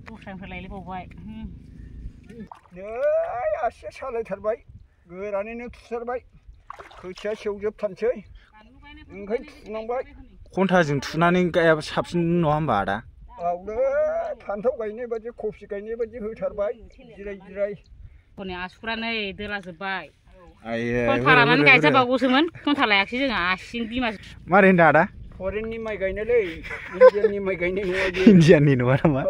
दस्रानिफ्राय नै आसिया सालायथारबाय गोरानैनो थुथारबाय खोथिया सेवजोबथारसै ओंखायनो थुनांबाय खन्थाजों थुनानै गायाबा साबसिन नङा होमबा आदा आवनो फान्थाव गायनाय बायदि कफि गायनाय बायदि होथारबाय जिराय जिराय हनै आसुफ्रा नै दोलाजोब्बाय आयो खन्था लानानै गायजाबावगौसोमोन खन्था लायाखिसै जोङो आसिं बिमा मारै होनदों आदा फरेननि माइ गायनायलै इन्डियाननि माइ गायनाय नङा इन्डियाननि नङा नामा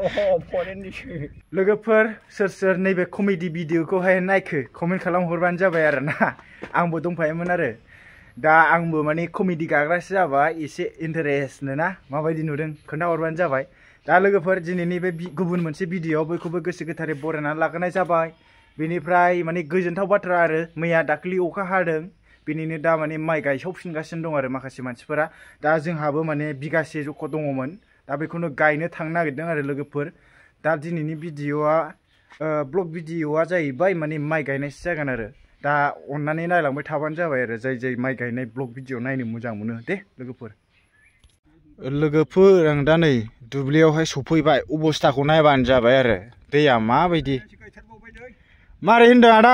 फरेननिसो लोगोफोर सोर नैबे कमेडि भिडिअखौहाय नायखो कमेन्ट खालामहरबानो जाबाय आरो ना आंबो दंफायोमोन आरो दा आंबो माने कमेडि गाग्रासो जाबाय एसे इन्टारेस्ट ना माबायदि नुदों खोन्थाहरबानो जाबाय दा लोगोफोर दिनैनि बे गुबुन मोनसे भिडिअआव बयखौबो गोसो गोथारै बरायनानै लाग्रोनाय जाबाय बेनिफ्राय माने गोजोनथाव बाथ्रा आरो मैया दाखालि अखा हादों बेनिनो दा माने माइ गायसावफिनगासिनो दं आरो माखासे मानसिफोरा दा जोंहाबो माने बिगासे जख' दङमोन दा बेखौनो गायनो थांनो नागिरदों आरो लोगोफोर दा दिनैनि भिडिअआ ब्लग भिडिअआ जाहैबाय माने माइ गायनायसो जागोन आरो दा अननानै नायलांबाय थाबानो जाबाय आरो जाय माइ गायनाय ब्लग भिडिअ नायनो मोजां मोनो दे लोगोफोर आं दा नै दुब्लियावहाय सफैबाय अबस्थाखौ नायबानो जाबाय आरो दैया माबायदि मारै होनदों आदा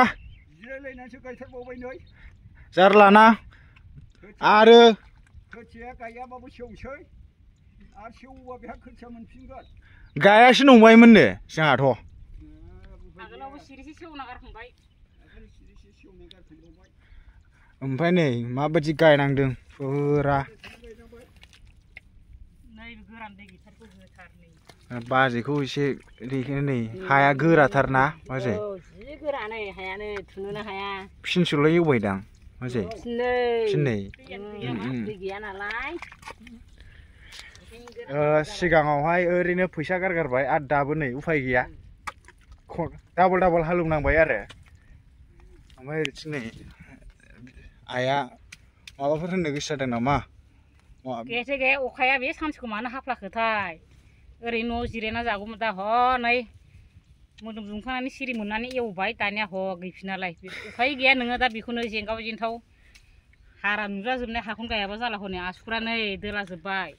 जिरायलायनानैसो गायथारबावबाय नै जारलाना आरो खोथिया गायाबाबो सेवसै आरो सेवोबा बेहा खोथिया मोनफिनगोन गायासो नंबायमोननो जोंहाथ' आगोलावबो सिरिसे सेवना गारखांबाय ओमफ्राय नै माबायदि गायनांदों फुरा बाजैखौ एसे नै हाया गोराथारना बाजै जि गोरा नै हायानो थुनोनो हाया फिनसेल' एवबायदां बाजै फिननै दै गैया नालाय सिगाङावहाय ओरैनो फैसा गारगारबाय आरो दाबो नै उफाय गैया डाबल हालेवनांबाय आरो ओमफ्राय ओरैथिं नै आइया माबाफोर होननो गोसो जादों नामा गैया अखाया बे सानसेखौ मानो हाफ्लाखोथाय ओरैनो न' जिरायना जागौमोन दा हनै मोदोम दुंखांनानै सिरि मोननानै एवबाय दानिया गैफिनालाय उफाय गैया नोङो दा बेखौनो जेंगाव जेंथाव हारा नुजाजोबनाय हाखौनो गायाबा जाला हनै आसुफ्रा नै दोलाजोब्बाय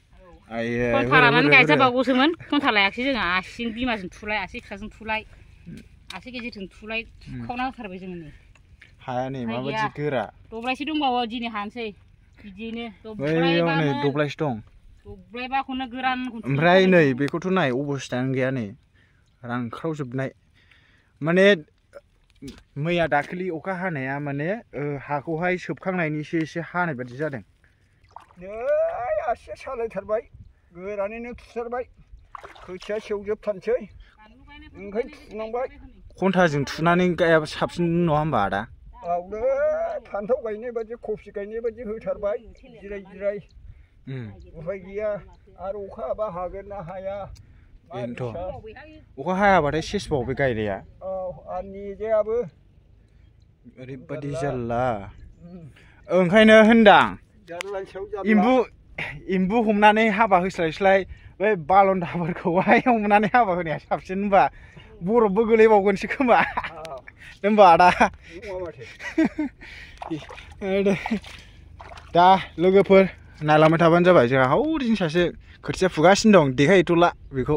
खन्था लानानै गायजाबावगौसोमोन खन्था लायाखिसै जोङो आसिं बिमाजों थुलाय आसि फिसाजों थुलाय आसि गेजेरजों थुलाय थुखावना होथारबाय जोङो नै हाया नै माबायदि गोरा दब्लायसे दंबावो दिनै हानोसै बिदिनो दब्लायसे दं दब्लायबाखौनो गोरान ओमफ्राय नै बेखौथ' नाय अबस्थायानो गैया नै रानख्रावजोबनाय माने मैया दाखालि अखा हानाया माने हाखौहाय सोबखांनायनिसो एसे हानाय बायदि जादों नै आसिया सालायथारबाय गोरानैनो थुथारबाय खोथिया सेवजोबथारसै ओंखायनो थुनांबाय खन्थाजों थुनानै गायाबा साबसिन नङा होमबा आदा आवनो फान्थाव गायनाय बायदि कफि गायनाय बायदि होथारबाय जिराय जिराय उफाय गैया आरो अखा हाबा हागोन ना हाया बेनोथ' अखा हायाबाथाय सेसबाव बे गायनाया औ आरो निजायाबो ओरैबायदि जारला ओंखायनो होनदां एम्बु हमनानै हाबा होस्लायस्लाय बै बालन्दाफोरखौहाय हमनानै हाबा होनाया साबसिन होनबा बरफबो गोलैबावगोनसो खोमा होनबा आदा दा लोगोफोर नायलांबाय थाबानो जाबाय जोंहा हौरिं सासे खोथिया फुगासिनो दं देखायहैथ'ला बेखौ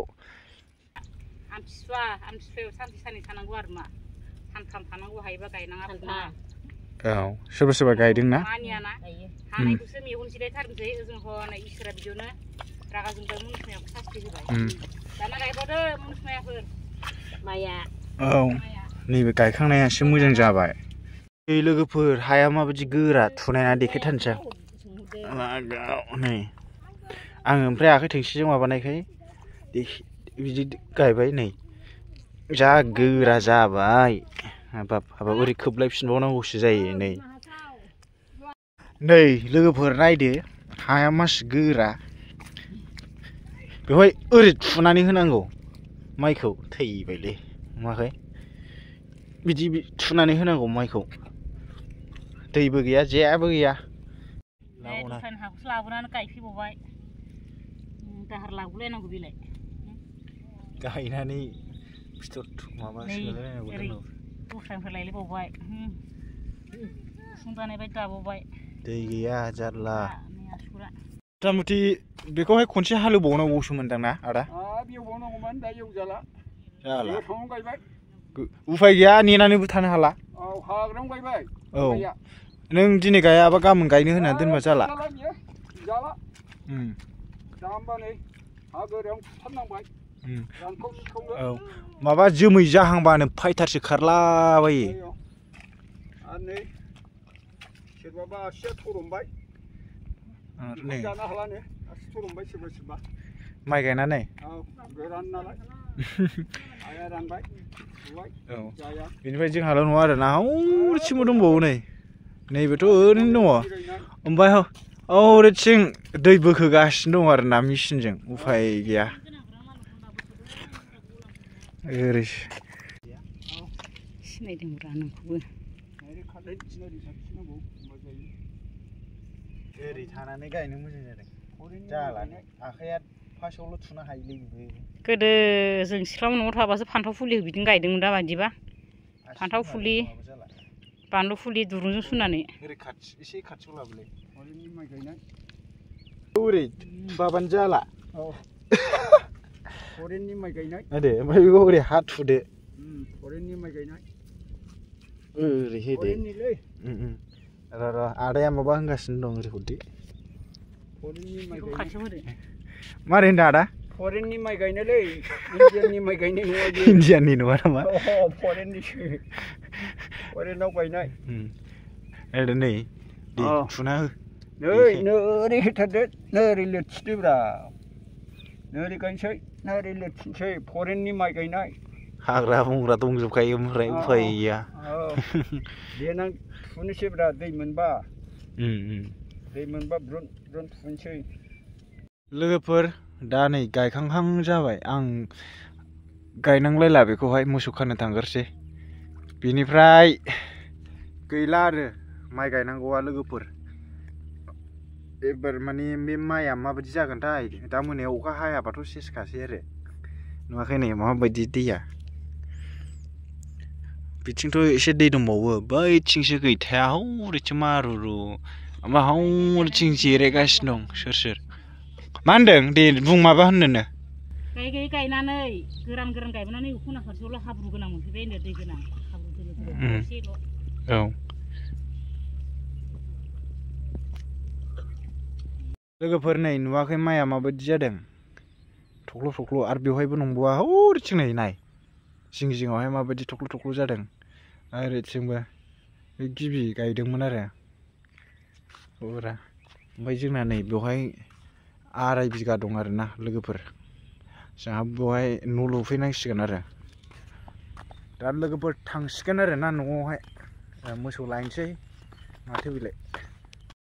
आमथिसुवायाव सानसे साननै थानांगौ आरो मा सानथाम थानांगौ हायोबा गायनाङा औ सोरबा गायदोंना मानियाना हानायखौसो मेगन जिरायथारनोसै ओजों हनै इसोरा बिदियावनो रागा जोंबाय मुनुसमायाखौ सास्ति होबाय दाना गायबावदो मुनुसमायाफोर माइया औ नैबे गायखांनायासो मोजां जाबाय लोगोफोर हाया माबायदि गोरा थुनायना देखायथारनोसै नै आं ओमफ्राय आखाइ थोंसेजों माबानायखाय बिदि गायबाय नै जा गोरा जाबाय हाबाब ओरै खोबलायफिनबावनांगौसो जायो नै लोगोफोर नायदो हाया मासि गोरा बेवहाय ओरै थुनानै होनांगौ माइखौ थैबायलै नुवाखै बिदि थुनानै होनांगौ माइखौ दैबो गैया जेबो गैया हाखौसो लाबोनानै गायफैबावबाय दाहार लाबोलायनांगौ बेलाय गायनानै फिथर माबा सोलायलायनांगौ दस्रानिफ्राय लायलायबावबाय सुंदानाय बायदि दाबावबाय दै गैया जारला मथा मथि बेखौहाय खनसे हालेवबावनांगौसो मोनदां ना आदा एवबावनांगौमोन दा एवजाला जाला गोथाङाव गायबाय उफाय गैया नेनानैबो थानो हाला औ हाग्रायावनो गायबाय औ नों दिनै गायाबा गाबोन गायनो होना दोनबा जाला जाला दा होमबा नै हा गोरायावनो फुथारनांबाय रानखाव सिखावनो औ माबा जोमै जाहांबानो फाइटारसो खारलाबायो आरो नै सोरबाबा आसिया थरमबाय जानो हालानो आसि थरमबाय सोरबा सोरबा माइ गायनानै औ गोरान नालाय हाया रानबाय औ बेनिफ्राय जोंहाल' नङा आरोना हौरैथिंबो दंबावो नै नैबेथ' ओरैनो दङ ओमफ्राय हौरैथिं दै बोखोगासिनो दं आरोना मेचिनजों उफाय गैया ओरै सिनायदोंब्रा नोंखौबो ओरै थानानै गायनो मोजां जादों जालानो आखाइया फार्स्टआवल' थुनो हायोलै बेबो गोदो जों सिख्लाव न'आव थाबासो फान्थाव फुलि बिदिनो गायदोंमोन दा बायदिबा फान्थाव फुलि बानलु फुलि दुरुंजों सुनानै ओरै खाथि एसे खाथियाव लाबोलाय फरेननि माइ गायनाय ओरै बाबानो जाला औ फरेननि माइ गायनाय दे ओमफ्राय बेखौ ओरै हा थुदो फरेननि माइ गायनाय ओरै होदो फरेननिलै र' आदाया माबा होनगासिनो दं ओरै हरदो फरेननि माइ गायनाय खाथियाव होदो मारै होनदों आदा फरेननि माइ गायनायलै इन्डियाननि माइ गायनाय नङा बे इन्डियाननि नङा नामा फरेननिसो फरेनाव गायनाय ओरै नै दे थुना हो नै ओरै होथारदो नै ओरै लेरथिदोब्रा नै ओरै गायनोसै नै ओरै लेरथिनोसै फरेननि माइ गायनाय हाग्रा बंग्रा दंजोबखायो ओमफ्राय उफाय गैया देनां थुनोसैब्रा दै मोनबा ब्रुन ब्रुन थुनोसै लोगोफोर दा नै गायखांहां जाबाय आं गायनांलायला बेखौहाय मोसौ खानो थांगोरसै बिनिफ्राय गैला आरो माइ गायनांगौआ लोगोफोर एबार माने बे माइआ माबायदि जागोनथाय दा मोनायाव अखा हायाबाथ' सेसखासै आरो नुवाखै नै माबायदि दैया बिथिंथ' एसे दै दंबावो बैथिंसो गैथाया हौरैथिं मारुरु ओमफ्राय हौरैथिं जिरायगासिनो दं सोर मा होनदों दे बुं माबा होननोनो गायै गायनानै गोरान गायबोनानै खना फारसेयावल' हाब्रु गोनां मोनफैबाय होनदो दै गोनां हाब्रु दोलो एसेल' औ लोगोफोर नै नुवाखै माइआ माबायदि जादों थख्ल' थख्ल' आरो बेवहायबो नंबावा हौरैथिं नाय जिं जिङावहाय माबायदि थख्ल' थख्ल' जादों ओरैथिंबो बे गिबि गायदोंमोन आरो फुरा ओमफ्राय जोंना नै बेवहाय 2.5 बिगा दं आरोना लोगोफोर जोंहा बेवहाय न' लुफैनांसिगोन आरो दा लोगोफोर थांसिगोन आरो ना न'आवहाय मोसौ लायनोसै माथो बिलाय